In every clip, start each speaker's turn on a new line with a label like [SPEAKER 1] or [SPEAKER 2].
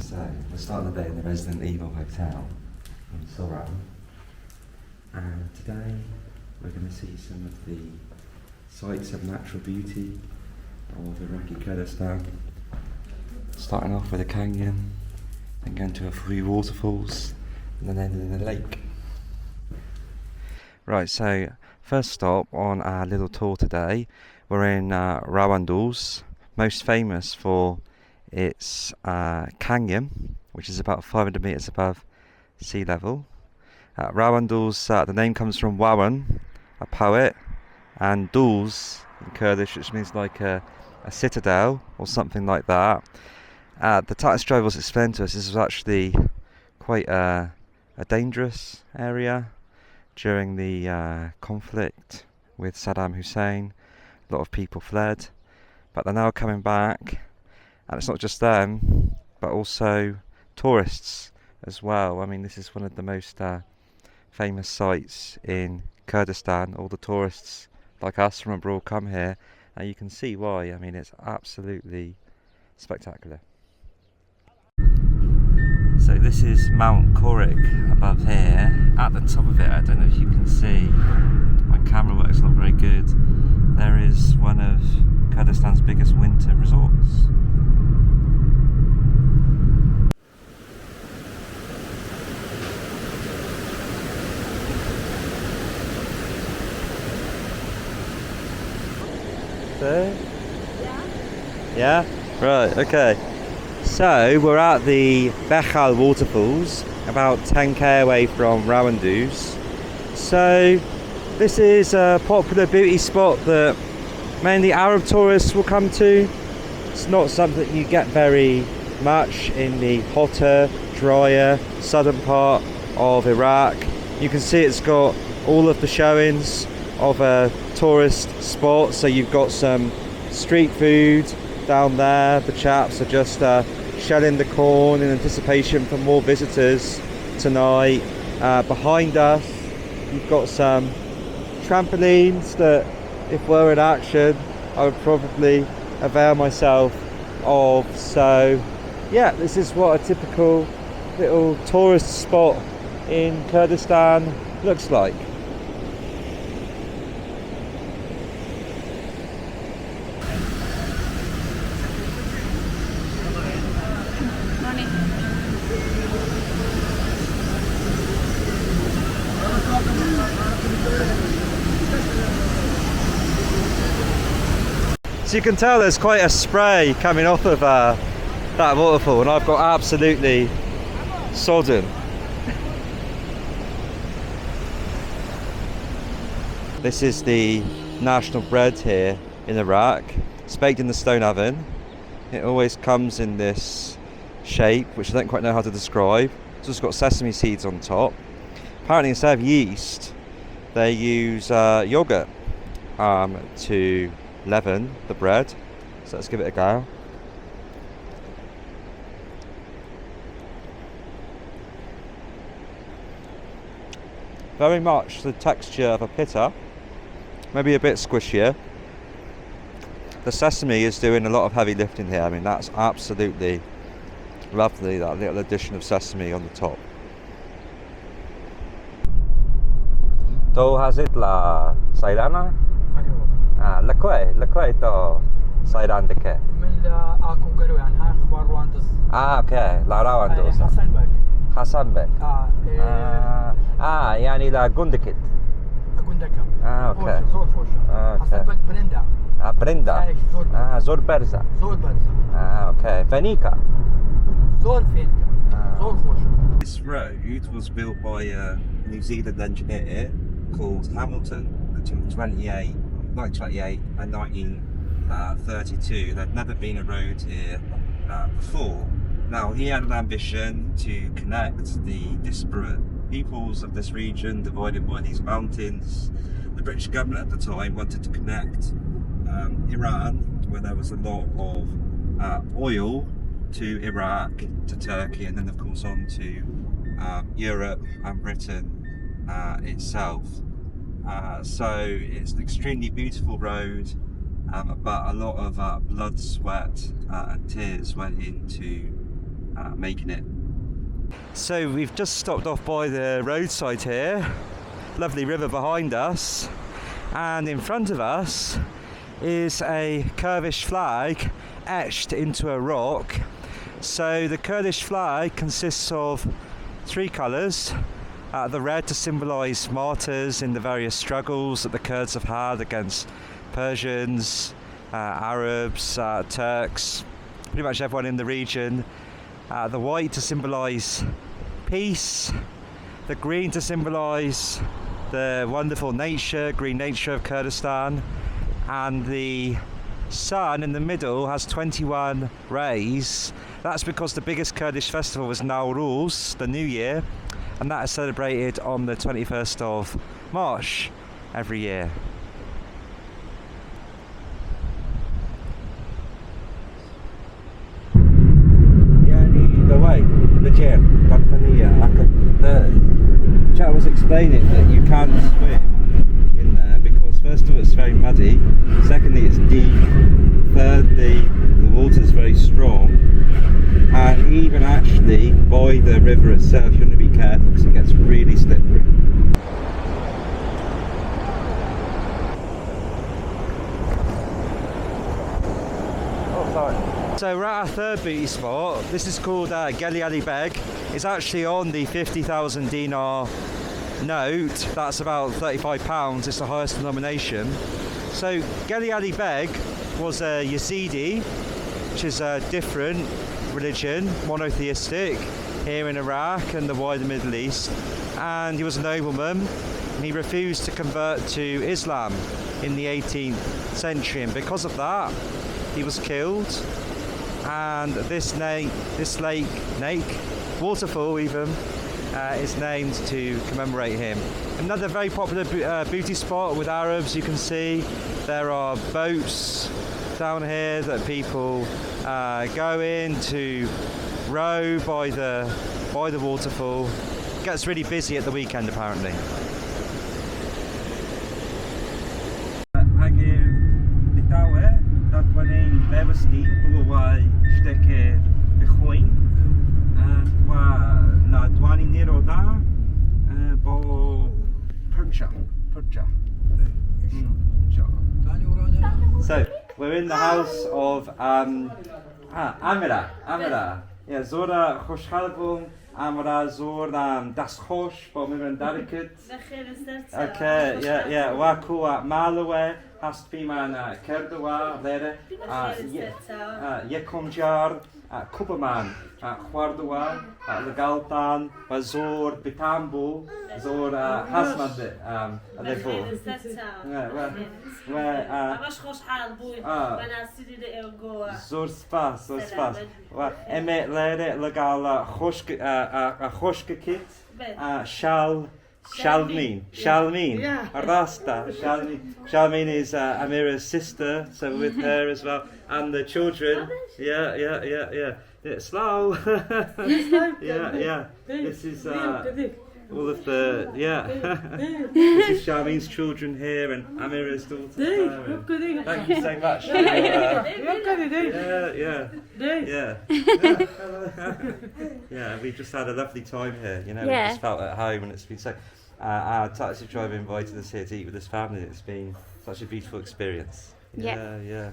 [SPEAKER 1] So, we're starting the day in the Resident Evil Hotel in Soran. And today we're going to see some of the sights of natural beauty of Iraqi Kurdistan. Starting off with a canyon, then going to a few waterfalls, and then ending in a lake. Right, so first stop on our little tour today, we're in Rawanduz, most famous for its canyon, which is about 500 metres above sea level. Rawanduz, the name comes from Wawan, a poet, and Duz in Kurdish, which means like a citadel or something like that. The taxi driver was explained to us this was actually quite a dangerous area during the conflict with Saddam Hussein. A lot of people fled, but they're now coming back, and it's not just them, but also tourists as well. I mean, this is one of the most famous sites in Kurdistan. All the tourists like us from abroad come here, and you can see why. I mean, it's absolutely spectacular. So this is Mount Korik above here. At the top of it, I don't know if you can see, my camera work's not very good, there is one of Kurdistan's biggest winter resorts. So? Yeah? Right, okay. So we're at the Bekhal Waterfalls, about 10k away from Rawanduz. So this is a popular beauty spot that mainly Arab tourists will come to. It's not something you get very much in the hotter, drier, southern part of Iraq. You can see it's got all of the showings of a tourist spot. So you've got some street food down there. The chaps are just shelling the corn in anticipation for more visitors tonight. Behind us you've got some trampolines that, if we're in action, I would probably avail myself of. So yeah, this is what a typical little tourist spot in Kurdistan looks like. So you can tell there's quite a spray coming off of that waterfall, and I've got absolutely sodden. This is the national bread here in Iraq. It's baked in the stone oven. It always comes in this shape, which I don't quite know how to describe. It's also got sesame seeds on top. Apparently instead of yeast, they use yogurt to leaven the bread. So let's give it a go. Very much the texture of a pita, maybe a bit squishier. The sesame is doing a lot of heavy lifting here. I mean, that's absolutely lovely, that little addition of sesame on the top. To hazit la sairana? لكوي تو صيدان دكه
[SPEAKER 2] من اكو قرو يعني هاي اخبار رواندز.
[SPEAKER 1] اوكي لا رواندز حسن بك يعني لا جندكت اوكي
[SPEAKER 2] زور فوش حسن بك برندا
[SPEAKER 1] برندا زور برزا اوكي فنيكا
[SPEAKER 2] زور فينكا زور فوش.
[SPEAKER 1] This road was built by a New Zealand engineer called Hamilton between 1928 and 1932. There'd never been a road here before. Now, he had an ambition to connect the disparate peoples of this region divided by these mountains. The British government at the time wanted to connect Iran, where there was a lot of oil, to Iraq, to Turkey, and then of course on to Europe and Britain itself. So it's an extremely beautiful road, but a lot of blood, sweat and tears went into making it. So we've just stopped off by the roadside here, lovely river behind us, and in front of us is a Kurdish flag etched into a rock. So the Kurdish flag consists of three colours. The red to symbolise martyrs in the various struggles that the Kurds have had against Persians, Arabs, Turks, pretty much everyone in the region. The white to symbolise peace, the green to symbolise the wonderful nature, green nature of Kurdistan, and the sun in the middle has 21 rays. That's because the biggest Kurdish festival is Nowruz, the New Year, and that is celebrated on the 21st of March every year. The way, the chair, the chat was explaining that you can't swim in there because first of all it's very muddy, secondly it's deep, thirdly the water's very strong, and even actually by the river itself you want to be careful because it gets really slippery. Oh, sorry. So we're at our third booty spot. This is called Geli Ali Beg. It's actually on the 50,000 dinar note. That's about £35. It's the highest denomination. So Geli Ali Beg was a Yazidi, which is a different religion, monotheistic, here in Iraq and the wider Middle East. And he was a nobleman, and he refused to convert to Islam in the 18th century. And because of that, he was killed. And this lake, waterfall even, is named to commemorate him. Another very popular booty spot with Arabs. You can see there are boats down here that people go in to row by the waterfall. It gets really busy at the weekend apparently. Stekker begoin wa na dwani nero da bo percha. So we're in the house of Amira. Yeah, Zora Khoshhalbum Amira Zor Daskhosh bo miren Darikut. Okay, yeah, wa kuwa Malawe hast fi man Kerdowa lere Yekomjar Kubaman Khwardowa Legaltan Zor Bitambu Zor Hasmad Alefo. Zor spas Eme lere legal Khoshke kit Shalmeen, Rasta, Shalmeen is Amira's sister, so we're with her as well, and the children. Yeah. Slow. yeah. This is all of the This is Shalmeen's children here, and Amira's daughter. Thank you so much. Yeah, we've just had a lovely time here. You know, we just felt at home, and it's been so. Our taxi driver invited us here to eat with his family. It's been such a beautiful experience. Yeah.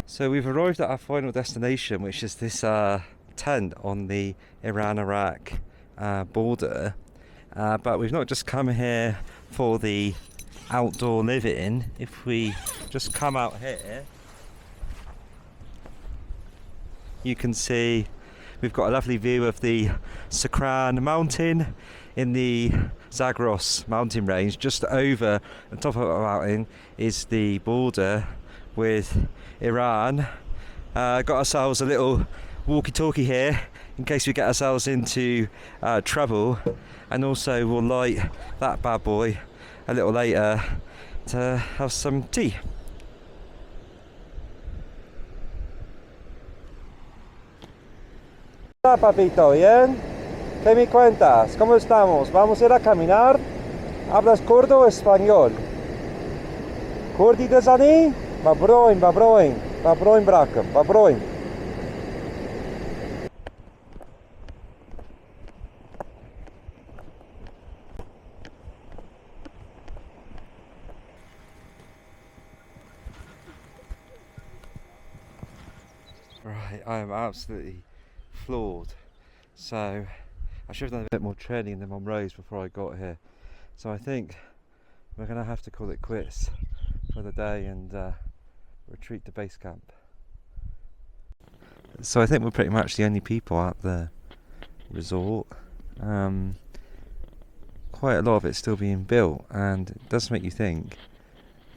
[SPEAKER 1] So we've arrived at our final destination, which is this tent on the Iran-Iraq border. But we've not just come here for the outdoor living. If we just come out here, you can see we've got a lovely view of the Sakran mountain in the Zagros mountain range. Just over the top of the mountain is the border with Iran. Got ourselves a little walkie-talkie here in case we get ourselves into trouble, and also we'll light that bad boy a little later to have some tea. Papito, yeah? ¿Qué me cuentas? ¿Cómo estamos? Vamos a ir a caminar. ¿Hablas kurdo o español? Kurdi de zani? Babroin, babroin. Babroin braken, babroin. Right, I am absolutely floored. So I should have done a bit more training in the Monroes before I got here. So I think we're going to have to call it quits for the day and retreat to base camp. So I think we're pretty much the only people at the resort. Quite a lot of it's still being built, and it does make you think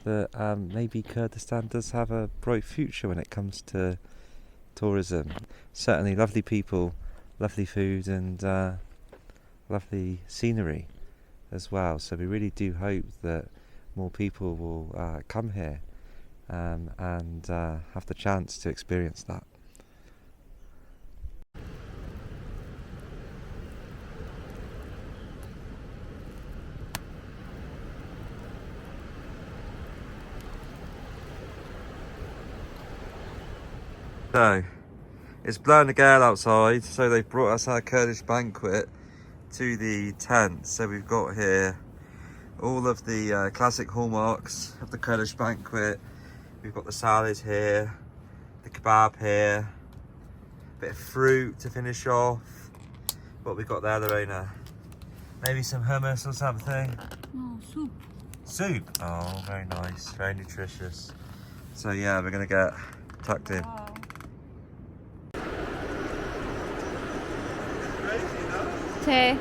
[SPEAKER 1] that maybe Kurdistan does have a bright future when it comes to tourism. Certainly lovely people, lovely food, and lovely scenery as well. So we really do hope that more people will come here and have the chance to experience that. So, it's blowing a gale outside, so they've brought us our Kurdish banquet to the tent. So we've got here all of the classic hallmarks of the Kurdish banquet. We've got the salad here, the kebab here, a bit of fruit to finish off. What we got there, Lorena? Maybe some hummus or something?
[SPEAKER 3] No, soup.
[SPEAKER 1] Soup? Oh, very nice, very nutritious. So yeah, we're gonna get tucked in.
[SPEAKER 3] Wow. Tea.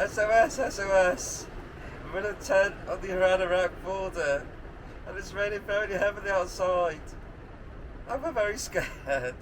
[SPEAKER 1] SOS, SOS. We're in a tent on the Iran-Iraq border and it's raining very heavily outside. I'm very scared.